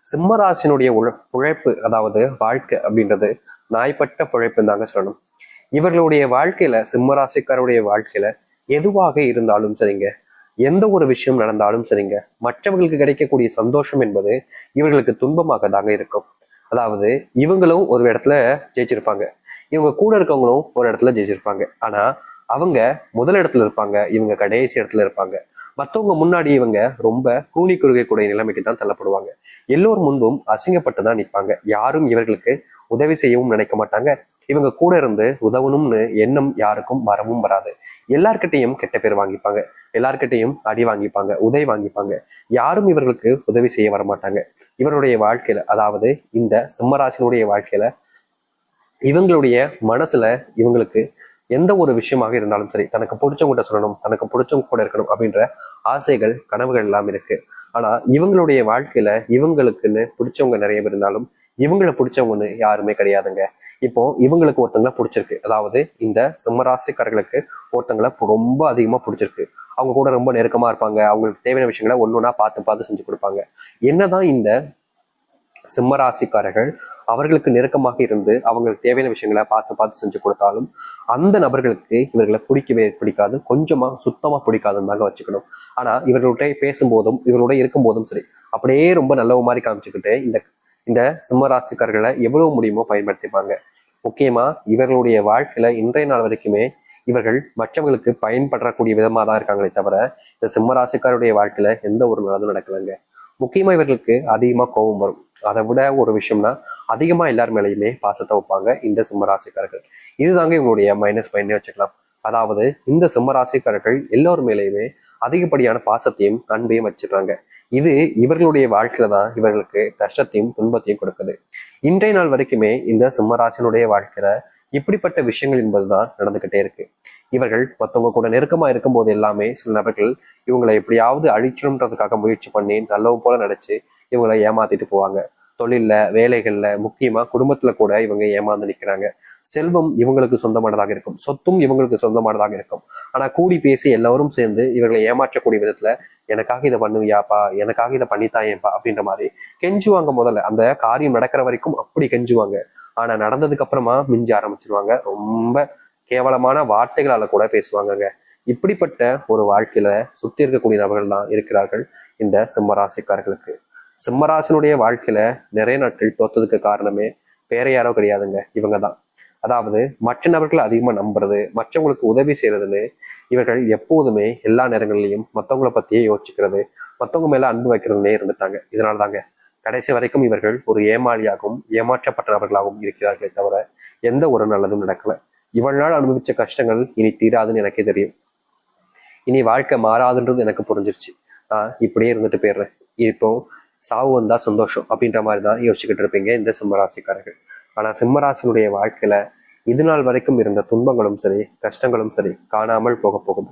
சிம்மராசினுடைய உழைப்பு, அதாவது வாழ்க்கை அப்படின்றது நாய்ப்பட்ட பிழைப்பு தாங்க சொல்லணும். இவர்களுடைய வாழ்க்கையில, சிம்மராசிக்காருடைய வாழ்க்கையில எதுவாக இருந்தாலும் சரிங்க, எந்த ஒரு விஷயம் நடந்தாலும் சரிங்க, மற்றவர்களுக்கு கிடைக்கக்கூடிய சந்தோஷம் என்பது இவர்களுக்கு துன்பமாக தாங்க இருக்கும். அதாவது இவங்களும் ஒரு இடத்துல ஜெயிச்சிருப்பாங்க, இவங்க கூட இருக்கவங்களும் ஒரு இடத்துல ஜெயிச்சிருப்பாங்க. ஆனா அவங்க முதல் இடத்துல இருப்பாங்க, இவங்க கடைசி இடத்துல இருப்பாங்க. மற்றவங்க முன்னாடி இவங்க ரொம்ப கூனி குறுகக்கூடிய நிலைமைக்கு தான் தள்ளப்படுவாங்க. எல்லோர் முன்பும் அசிங்கப்பட்டு தான் நிற்பாங்க. யாரும் இவர்களுக்கு உதவி செய்யவும் நினைக்க மாட்டாங்க. இவங்க கூட இருந்து உதவணும்னு எண்ணம் யாருக்கும் வரவும் வராது. எல்லார்கிட்டையும் கெட்ட பேர் வாங்கிப்பாங்க, எல்லார்கிட்டையும் அடி வாங்கிப்பாங்க, உதவி வாங்கிப்பாங்க. யாரும் இவர்களுக்கு உதவி செய்ய வரமாட்டாங்க. இவருடைய வாழ்க்கையில, அதாவது இந்த சிம்மராசினுடைய வாழ்க்கையில இவங்களுடைய மனசுல இவங்களுக்கு எந்த ஒரு விஷயமாக இருந்தாலும் சரி, தனக்கு பிடிச்சவங்கிட்ட சொல்லணும், தனக்கு பிடிச்சவங்க கூட இருக்கணும் அப்படின்ற ஆசைகள், கனவுகள் எல்லாம் இருக்கு. ஆனா இவங்களுடைய வாழ்க்கையில இவங்களுக்குன்னு பிடிச்சவங்க நிறைய பேர் இருந்தாலும் இவங்களை பிடிச்சவங்கன்னு யாருமே கிடையாதுங்க. இப்போ இவங்களுக்கு ஒருத்தங்களை பிடிச்சிருக்கு, அதாவது இந்த சிம்மராசிக்காரர்களுக்கு ஒருத்தங்களை ரொம்ப அதிகமா பிடிச்சிருக்கு. அவங்க கூட ரொம்ப நெருக்கமா இருப்பாங்க, அவங்களுக்கு தேவையான விஷயங்களை ஒன்னொன்னா பார்த்து பார்த்து செஞ்சு கொடுப்பாங்க. என்னதான் இந்த சிம்மராசிக்காரர்கள் அவர்களுக்கு நெருக்கமாக இருந்து அவங்களுக்கு தேவையான விஷயங்களை பார்த்து பார்த்து செஞ்சு கொடுத்தாலும் அந்த நபர்களுக்கு இவர்களை பிடிக்கவே பிடிக்காது, கொஞ்சமா சுத்தமா பிடிக்காதுன்னு தாங்க வச்சுக்கணும். ஆனா இவர்கள்ட்ட பேசும்போதும் இவர்களோட இருக்கும் போதும் சரி, அப்படியே ரொம்ப நல்லவ மாதிரி காமிச்சுக்கிட்டு இந்த இந்த சிம்மராசிக்காரர்களை எவ்வளவு முடியுமோ பயன்படுத்திப்பாங்க. முக்கியமா இவர்களுடைய வாழ்க்கையில இன்றைய நாள் வரைக்குமே இவர்கள் மற்றவங்களுக்கு பயன்படக்கூடிய விதமா தான் இருக்காங்களே தவிர இந்த சிம்மராசிக்காருடைய வாழ்க்கையில எந்த ஒரு நல்லதும் நடக்கலைங்க. முக்கியமா இவர்களுக்கு அதிகமா கோபம் வரும். அதை விட ஒரு விஷயம்னா அதிகமா எல்லார் மேலேயுமே பாசத்தை வைப்பாங்க இந்த சிம்மராசிக்காரர்கள். இதுதாங்க இவங்களுடைய மைனஸ் பாயிண்ட்னே வச்சுக்கலாம். அதாவது இந்த சிம்மராசிக்காரர்கள் எல்லோர் மேலேயுமே அதிகப்படியான பாசத்தையும் அன்பையும் வச்சிருக்காங்க. இது இவர்களுடைய வாழ்க்கையில தான் இவர்களுக்கு கஷ்டத்தையும் துன்பத்தையும் கொடுக்குது. இன்றைய நாள் வரைக்குமே இந்த சிம்மராசினுடைய வாழ்க்கையில இப்படிப்பட்ட விஷயங்கள் என்பதுதான் நடந்துகிட்டே இருக்கு. இவர்கள் மற்றவங்க கூட நெருக்கமா இருக்கும் போது எல்லாமே சில நபர்கள் இவங்களை எப்படியாவது அழிக்கணுன்றதுக்காக முயற்சி பண்ணி நல்லவும் போல நினைச்சு இவங்களை ஏமாத்திட்டு போவாங்க. தொழில்ல, வேலைகள்ல, முக்கியமா குடும்பத்துல கூட இவங்க ஏமாந்து நிக்கிறாங்க. செல்வம் இவங்களுக்கு சொந்தமானதாக இருக்கும், சொத்தும் இவங்களுக்கு சொந்தமானதாக இருக்கும். ஆனா கூடி பேசி எல்லாரும் சேர்ந்து இவர்களை ஏமாற்றக்கூடிய விதத்துல எனக்காக இதை பண்ணுவியாப்பா, எனக்காக இதை பண்ணித்தாயேப்பா அப்படின்ற மாதிரி கெஞ்சுவாங்க. முதல்ல அந்த காரியம் நடக்கிற வரைக்கும் அப்படி கெஞ்சுவாங்க. ஆனா நடந்ததுக்கு அப்புறமா மிஞ்ச ஆரம்பிச்சிருவாங்க. ரொம்ப கேவலமான வார்த்தைகளால கூட பேசுவாங்கங்க. இப்படிப்பட்ட ஒரு வாழ்க்கையில சுத்தி இருக்கக்கூடிய நபர்கள் தான் இருக்கிறார்கள் இந்த சிம்மராசிக்காரர்களுக்கு. சிம்மராசினுடைய வாழ்க்கையில நிறைய நாட்கள் தோத்ததுக்கு காரணமே வேற யாரோ கிடையாதுங்க, இவங்க தான். அதாவது மற்ற நபர்களை அதிகமா நம்புறது, மற்றவங்களுக்கு உதவி செய்யறதுன்னு இவர்கள் எப்போதுமே எல்லா நேரங்களிலையும் மற்றவங்களை பத்தியே யோசிச்சுக்கிறது, மற்றவங்க மேல அன்பு வைக்கிறதுனே இருந்துட்டாங்க. இதனால தாங்க கடைசி வரைக்கும் இவர்கள் ஒரு ஏமாளியாகவும் ஏமாற்றப்பட்ட நபர்களாகவும் இருக்கிறார்களே தவிர எந்த ஒரு நல்லதும் நடக்கல. இவ்வளவு நாள் அனுபவிச்ச கஷ்டங்கள் இனி தீராதுன்னு எனக்கே தெரியும். இனி வாழ்க்கை மாறாதுன்றது எனக்கு புரிஞ்சிருச்சு. இப்படியே இருந்துட்டு போயிடுறேன், இப்போ சாவு வந்தா சந்தோஷம் அப்படின்ற மாதிரி தான் யோசிச்சுக்கிட்டு இருப்பீங்க இந்த சிம்மராசிக்காரர்கள். ஆனா சிம்மராசினுடைய வாழ்க்கையில இது நாள் வரைக்கும் இருந்த துன்பங்களும் சரி, கஷ்டங்களும் சரி காணாமல் போக போகுது.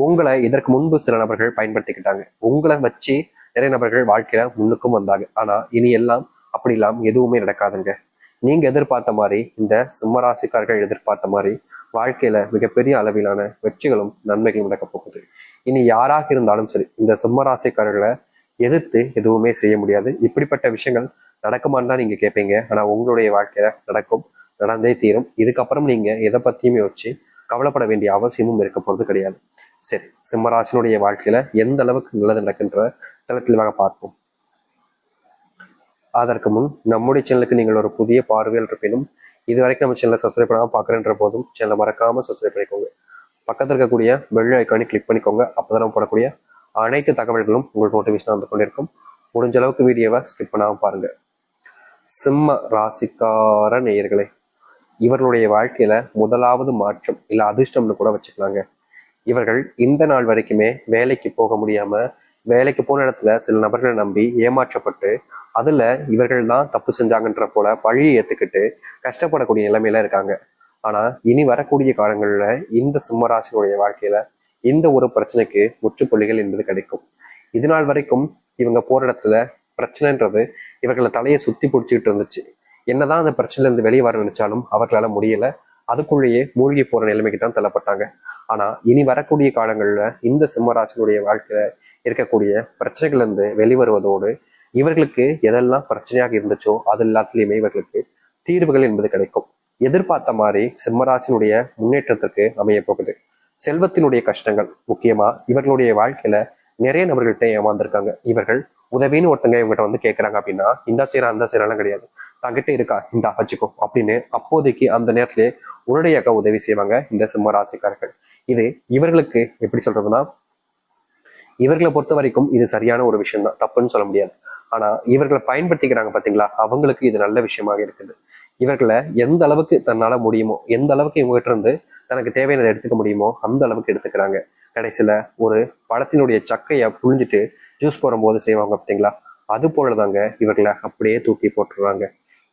உங்களை இதற்கு முன்பு சில நபர்கள் பயன்படுத்திக்கிட்டாங்க, உங்களை வச்சு நிறைய நபர்கள் வாழ்க்கையில முன்னுக்கும் வந்தாங்க. ஆனா இனி எல்லாம் அப்படி இல்லாம எதுவுமே நடக்காதுங்க. நீங்க எதிர்பார்த்த மாதிரி, இந்த சிம்மராசிக்காரர்கள் எதிர்பார்த்த மாதிரி வாழ்க்கையில மிகப்பெரிய அளவிலான வெற்றிகளும் நன்மைகளும் நடக்க போகுது. இனி யாராக இருந்தாலும் சரி இந்த சிம்மராசிக்காரர்களை எதிர்த்து எதுவுமே செய்ய முடியாது. இப்படிப்பட்ட விஷயங்கள் நடக்குமான்னு தான் நீங்க கேட்பீங்க. ஆனா உங்களுடைய வாழ்க்கையில நடக்கும், நடந்தே தீரும். இதுக்கப்புறம் நீங்க எதை பத்தியும் யோசிச்சு கவலைப்பட வேண்டிய அவசியமும் இருக்க போறது கிடையாது. சரி, சிம்மராசினுடைய வாழ்க்கையில எந்த அளவுக்கு நல்லது நடக்கின்ற தெளிவாக பார்ப்போம். அதற்கு முன் நம்முடைய சேனலுக்கு நீங்கள் ஒரு புதிய பார்வையில் இருப்பினும் இதுவரைக்கும் நம்ம சேனலை சப்ஸ்கிரைப் பண்ணாமல் பார்க்குறேன்ற போதும் சேனலை மறக்காம சப்ஸ்கிரைப் பண்ணிக்கோங்க. பக்கத்தில் இருக்கக்கூடிய பெல் ஐக்கானை கிளிக் பண்ணிக்கோங்க. அப்போதான் நம்ம போடக்கூடிய அனைத்து தகவல்களும் உங்களுக்கு நோட்டிஃபிகேஷன் வந்து கொண்டிருக்கும். முடிஞ்ச அளவுக்கு வீடியோவை ஸ்கிப் பண்ணாமல் பாருங்க. சிம்ம ராசிக்கார நேயர்களே, இவர்களுடைய வாழ்க்கையில முதலாவது மாற்றம் இல்ல அதிர்ஷ்டம்னு கூட வச்சுக்கலாங்க. இவர்கள் இந்த நாள் வரைக்குமே வேலைக்கு போக முடியாம, வேலைக்கு போன இடத்துல சில நபர்களை நம்பி ஏமாற்றப்பட்டு அதுல இவர்கள் தான் தப்பு செஞ்சாங்கன்ற போல பழியை ஏத்துக்கிட்டு கஷ்டப்படக்கூடிய நிலைமையில இருக்காங்க. ஆனா இனி வரக்கூடிய காலங்கள்ல இந்த சிம்மராசினுடைய வாழ்க்கையில இந்த ஒரு பிரச்சனைக்கு முற்றுப்புள்ளிகள் என்பது கிடைக்கும். இது நாள் வரைக்கும் இவங்க போற இடத்துல பிரச்சனைன்றது இவர்களை தலையை சுத்தி பிடிச்சிக்கிட்டு இருந்துச்சு. என்னதான் அந்த பிரச்சனைல இருந்து வெளியே வர நினைச்சாலும் அவர்களால முடியல. அதுக்குள்ளேயே மூழ்கி போற நிலைமைக்கு தான் தள்ளப்பட்டாங்க. ஆனா இனி வரக்கூடிய காலங்கள்ல இந்த சிம்மராசினுடைய வாழ்க்கையில இருக்கக்கூடிய பிரச்சனைகள் இருந்து வெளிவருவதோடு இவர்களுக்கு எதெல்லாம் பிரச்சனையாக இருந்துச்சோ அது எல்லாத்துலயுமே இவர்களுக்கு தீர்வுகள் என்பது கிடைக்கும். எதிர்பார்த்த மாதிரி சிம்மராசினுடைய முன்னேற்றத்திற்கு அமைய போகுது. செல்வத்தினுடைய கஷ்டங்கள், முக்கியமா இவர்களுடைய வாழ்க்கையில நிறைய நபர்கள்ட்ட ஏமாந்துருக்காங்க. இவர்கள் உதவின்னு ஒருத்தங்க இவங்ககிட்ட வந்து கேட்கறாங்க அப்படின்னா, இந்த சீரா அந்த சீரெல்லாம் கிடையாது, தங்கிட்ட இருக்கா இந்த வச்சுக்கோ அப்படின்னு அப்போதைக்கு அந்த நேரத்திலே உடனடியாக உதவி செய்வாங்க இந்த சிம்ம ராசிக்காரர்கள். இது இவர்களுக்கு எப்படி சொல்றதுன்னா, இவர்களை பொறுத்த வரைக்கும் இது சரியான ஒரு விஷயம் தான், தப்புன்னு சொல்ல முடியாது. ஆனா இவர்களை பயன்படுத்திக்கிறாங்க பாத்தீங்களா, அவங்களுக்கு இது நல்ல விஷயமாக இருக்குது. இவர்களை எந்த அளவுக்கு தன்னால முடியுமோ, எந்த அளவுக்கு இவங்ககிட்ட இருந்து தனக்கு தேவையானதை எடுத்துக்க முடியுமோ அந்த அளவுக்கு எடுத்துக்கிறாங்க. கடைசியில ஒரு பழத்தினுடைய சக்கையை புழிஞ்சிட்டு ஜூஸ் போடும்போது செய்வாங்க பார்த்தீங்களா, அது போலதாங்க இவர்களை அப்படியே தூக்கி போட்டுருவாங்க.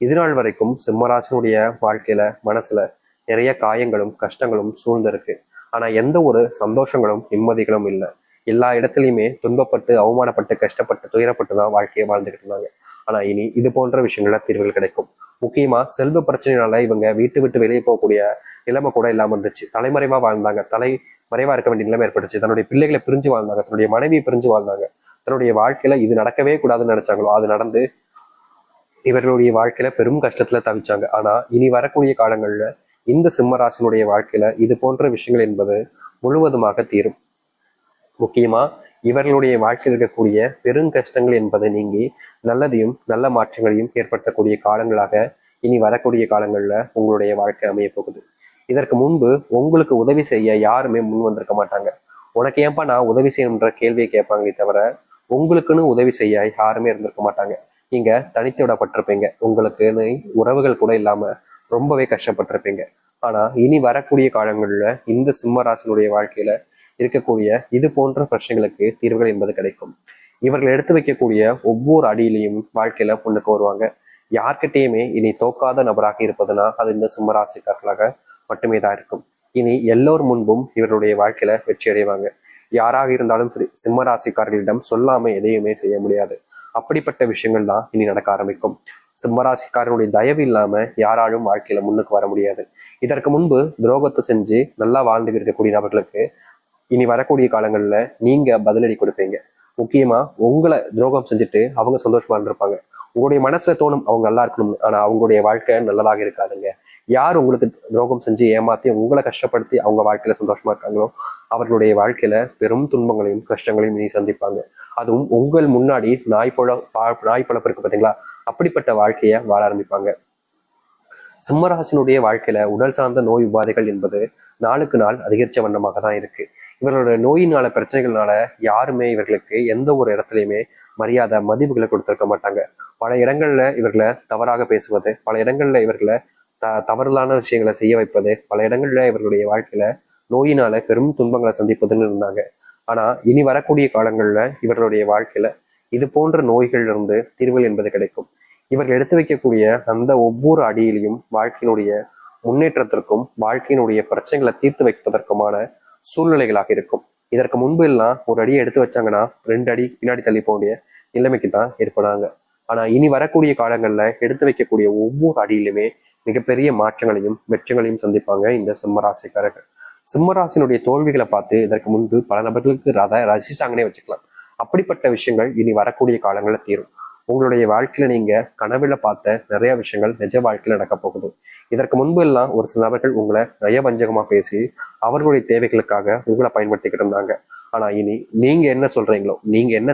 இதுநாள் வரைக்கும் சிம்மராசனுடைய வாழ்க்கையில மனசுல நிறைய காயங்களும் கஷ்டங்களும் சூழ்ந்திருக்கு. ஆனா எந்த ஒரு சந்தோஷங்களும் நிம்மதிகளும் இல்லை. எல்லா இடத்துலையுமே துன்பப்பட்டு அவமானப்பட்டு கஷ்டப்பட்டு துயரப்பட்டு தான் வாழ்க்கையை வாழ்ந்துகிட்டு இருந்தாங்க. ஆனா இனி இது போன்ற விஷயங்கள தீர்வுகள் கிடைக்கும். முக்கியமா செல்வ பிரச்சனைனால இவங்க வீட்டு விட்டு வெளியே போகக்கூடிய நிலைமை கூட இல்லாம இருந்துச்சு. தலைமறைவா வாழ்ந்தாங்க, தலைமறைவா இருக்க வேண்டிய நிலைமை ஏற்பட்டுச்சு. தன்னுடைய பிள்ளைகளை பிரிஞ்சு வாழ்ந்தாங்க, தன்னுடைய மனைவியை பிரிஞ்சு வாழ்ந்தாங்க. தன்னுடைய வாழ்க்கையில இது நடக்கவே கூடாதுன்னு நினைச்சாங்களோ அது நடந்து இவர்களுடைய வாழ்க்கையில பெரும் கஷ்டத்துல தவிச்சாங்க. ஆனா இனி வரக்கூடிய காலங்கள்ல இந்த சிம்மராசினுடைய வாழ்க்கையில இது போன்ற விஷயங்கள் என்பது முழுவதுமாக தீரும். முக்கியமா இவர்களுடைய வாழ்க்கையில் இருக்கக்கூடிய பெருங்கஷ்டங்கள் என்பதை நீங்கி நல்லதையும் நல்ல மாற்றங்களையும் ஏற்படுத்தக்கூடிய காலங்களாக இனி வரக்கூடிய காலங்கள்ல உங்களுடைய வாழ்க்கை அமைய போகுது. இதற்கு முன்பு உங்களுக்கு உதவி செய்ய யாருமே முன் வந்திருக்க மாட்டாங்க. உனக்கு ஏன்பா நான் உதவி செய்யணுன்ற கேள்வியை கேட்பாங்களே தவிர உங்களுக்குன்னு உதவி செய்ய யாருமே இருந்திருக்க மாட்டாங்க. நீங்க தனித்து விடப்பட்டிருப்பீங்க, உங்களுக்குன்னு உறவுகள் கூட இல்லாம ரொம்பவே கஷ்டப்பட்டிருப்பீங்க. ஆனா இனி வரக்கூடிய காலங்கள்ல இந்த சிம்மராசனுடைய வாழ்க்கையில இருக்கக்கூடிய இது போன்ற பிரச்சனைகளுக்கு தீர்வுகள் என்பது கிடைக்கும். இவர்கள் எடுத்து வைக்கக்கூடிய ஒவ்வொரு அடியிலையும் வாழ்க்கையில முன்னுக்கு வருவாங்க. யார்கிட்டயுமே இனி தோக்காத நபராக இருப்பதுனா அது இந்த சிம்மராசிக்காரர்களாக மட்டுமே தான் இருக்கும். இனி எல்லோர் முன்பும் இவர்களுடைய வாழ்க்கையில வெற்றி அடைவாங்க. யாராக இருந்தாலும் சரி, சிம்மராசிக்காரர்களிடம் சொல்லாம எதையுமே செய்ய முடியாது. அப்படிப்பட்ட விஷயங்கள் தான் இனி நடக்க ஆரம்பிக்கும். சிம்மராசிக்காரனுடைய தயவு இல்லாம யாராலும் வாழ்க்கையில முன்னுக்கு வர முடியாது. இதற்கு முன்பு துரோகத்தை செஞ்சு நல்லா வாழ்ந்து இருக்கக்கூடிய நபர்களுக்கு இனி வரக்கூடிய காலங்கள்ல நீங்க பதிலடி கொடுப்பீங்க. முக்கியமா உங்களை துரோகம் செஞ்சுட்டு அவங்க சந்தோஷமா இருந்திருப்பாங்க. உங்களுடைய மனசுல தோணும் அவங்க நல்லா இருக்கணும், ஆனா அவங்களுடைய வாழ்க்கை நல்லதாக இருக்காதுங்க. யார் உங்களுக்கு துரோகம் செஞ்சு ஏமாத்தி உங்களை கஷ்டப்படுத்தி அவங்க வாழ்க்கையில சந்தோஷமா இருக்காங்களோ அவர்களுடைய வாழ்க்கையில பெரும் துன்பங்களையும் கஷ்டங்களையும் நீ சந்திப்பாங்க. அதுவும் உங்கள் முன்னாடி நாய் பழப்பு இருக்கு பார்த்தீங்களா, அப்படிப்பட்ட வாழ்க்கைய வாழ ஆரம்பிப்பாங்க. சிம்மராசினுடைய வாழ்க்கையில உடல் சார்ந்த நோய் உபாதைகள் என்பது நாளுக்கு நாள் அதிகரிச்ச வண்ணமாக தான் இருக்கு. இவர்களோட நோயினால பிரச்சனைகள்னால யாருமே இவர்களுக்கு எந்த ஒரு இடத்துலையுமே மரியாதை மதிப்புகளை கொடுத்திருக்க மாட்டாங்க. பல இடங்கள்ல இவர்களை தவறாக பேசுவது, பல இடங்கள்ல இவர்களை தவறுதலான விஷயங்களை செய்ய வைப்பது, பல இடங்கள்ல இவர்களுடைய வாழ்க்கையில நோயினால பெரும் துன்பங்களை சந்திப்பதுன்னு இருந்தாங்க. ஆனா இனி வரக்கூடிய காலங்கள்ல இவர்களுடைய வாழ்க்கையில இது போன்ற நோய்கள் இருந்து தீர்வுகள் என்பது கிடைக்கும். இவர்கள் எடுத்து வைக்கக்கூடிய அந்த ஒவ்வொரு அடியிலையும் வாழ்க்கையினுடைய முன்னேற்றத்திற்கும் வாழ்க்கையினுடைய பிரச்சனைகளை தீர்த்து வைப்பதற்குமான சூழ்நிலைகளாக இருக்கும். இதற்கு முன்பு எல்லாம் ஒரு அடியை எடுத்து வச்சாங்கன்னா 2 அடி பின்னாடி தள்ளி போகக்கூடிய நிலைமைக்கு தான் ஏற்படாங்க. ஆனா இனி வரக்கூடிய காலங்கள்ல எடுத்து வைக்கக்கூடிய ஒவ்வொரு அடியிலுமே மிகப்பெரிய மாற்றங்களையும் வெற்றிகளையும் சந்திப்பாங்க இந்த சிம்மராசிக்காரர்கள். சிம்மராசினுடைய தோல்விகளை பார்த்து இதற்கு முன்பு பல நபர்களுக்கு ரசிச்சாங்கன்னே வச்சுக்கலாம். அப்படிப்பட்ட விஷயங்கள் இனி வரக்கூடிய காலங்களில் தீரும். உங்களுடைய வாழ்க்கையில நீங்க கனவுல பார்த்த நிறைய விஷயங்கள் நிஜ வாழ்க்கையில நடக்க போகுது. இதற்கு முன்பு எல்லாம் ஒரு சில நபர்கள் உங்களை நயவஞ்சகமா பேசி அவர்களுடைய தேவைகளுக்காக உங்களை பயன்படுத்திக்கிட்டு இருந்தாங்க. ஆனா இனி நீங்க என்ன சொல்றீங்களோ, நீங்க என்ன